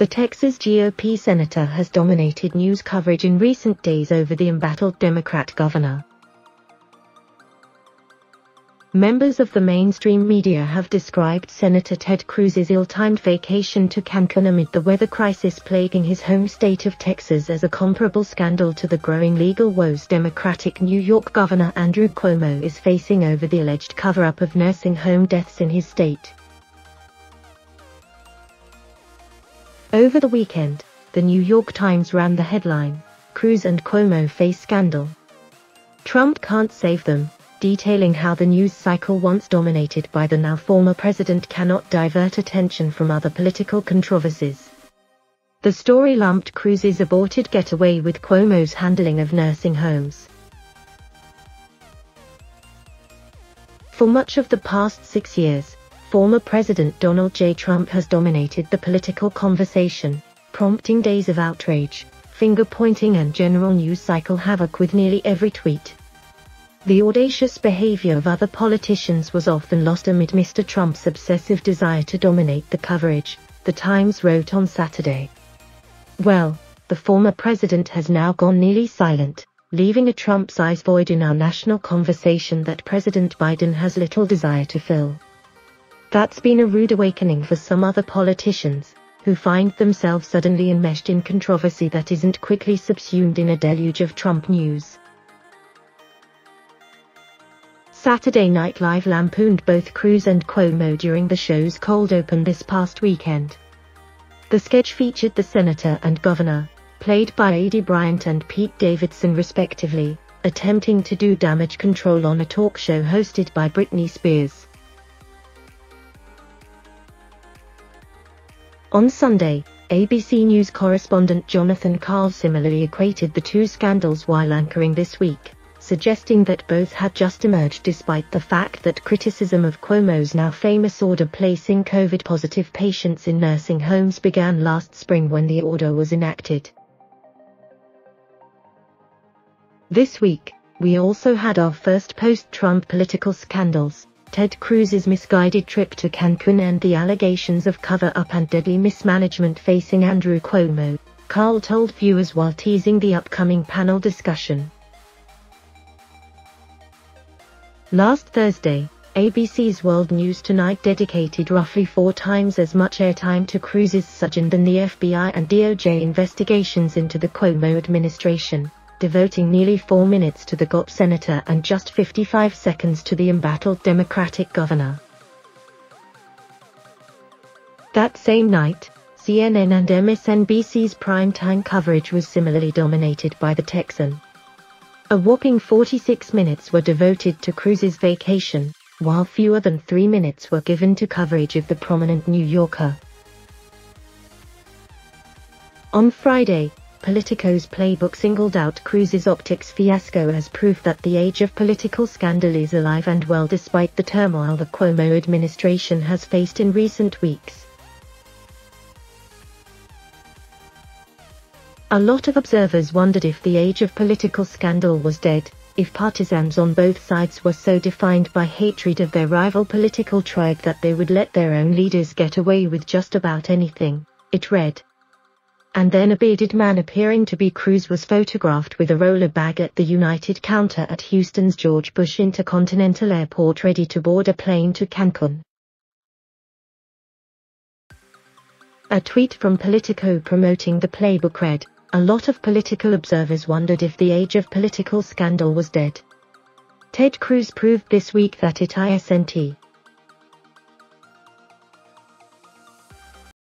The Texas GOP senator has dominated news coverage in recent days over the embattled Democrat governor. Members of the mainstream media have described Senator Ted Cruz's ill-timed vacation to Cancun amid the weather crisis plaguing his home state of Texas as a comparable scandal to the growing legal woes Democratic New York Governor Andrew Cuomo is facing over the alleged cover-up of nursing home deaths in his state. Over the weekend, the New York Times ran the headline, "Cruz and Cuomo face scandal. Trump can't save them," detailing how the news cycle once dominated by the now former president cannot divert attention from other political controversies. The story lumped Cruz's aborted getaway with Cuomo's handling of nursing homes. For much of the past 6 years, former President Donald J. Trump has dominated the political conversation, prompting days of outrage, finger-pointing and general news cycle havoc with nearly every tweet. The audacious behavior of other politicians was often lost amid Mr. Trump's obsessive desire to dominate the coverage, the Times wrote on Saturday. Well, the former president has now gone nearly silent, leaving a Trump-sized void in our national conversation that President Biden has little desire to fill. That's been a rude awakening for some other politicians, who find themselves suddenly enmeshed in controversy that isn't quickly subsumed in a deluge of Trump news. Saturday Night Live lampooned both Cruz and Cuomo during the show's cold open this past weekend. The sketch featured the senator and governor, played by Aidy Bryant and Pete Davidson respectively, attempting to do damage control on a talk show hosted by Britney Spears. On Sunday, ABC News correspondent Jonathan Karl similarly equated the two scandals while anchoring This Week, suggesting that both had just emerged despite the fact that criticism of Cuomo's now famous order placing COVID-positive patients in nursing homes began last spring when the order was enacted. This week, we also had our first post-Trump political scandals, Ted Cruz's misguided trip to Cancun and the allegations of cover-up and deadly mismanagement facing Andrew Cuomo, Karl told viewers while teasing the upcoming panel discussion. Last Thursday, ABC's World News Tonight dedicated roughly 4 times as much airtime to Cruz's sojourn than the FBI and DOJ investigations into the Cuomo administration, devoting nearly 4 minutes to the GOP senator and just 55 seconds to the embattled Democratic governor. That same night, CNN and MSNBC's primetime coverage was similarly dominated by the Texan. A whopping 46 minutes were devoted to Cruz's vacation, while fewer than 3 minutes were given to coverage of the prominent New Yorker. On Friday, Politico's playbook singled out Cruz's optics fiasco as proof that the age of political scandal is alive and well despite the turmoil the Cuomo administration has faced in recent weeks. A lot of observers wondered if the age of political scandal was dead, if partisans on both sides were so defined by hatred of their rival political tribe that they would let their own leaders get away with just about anything, it read. And then a bearded man appearing to be Cruz was photographed with a roller bag at the United counter at Houston's George Bush Intercontinental Airport ready to board a plane to Cancun. A tweet from Politico promoting the playbook read, "A lot of political observers wondered if the age of political scandal was dead. Ted Cruz proved this week that it isn't.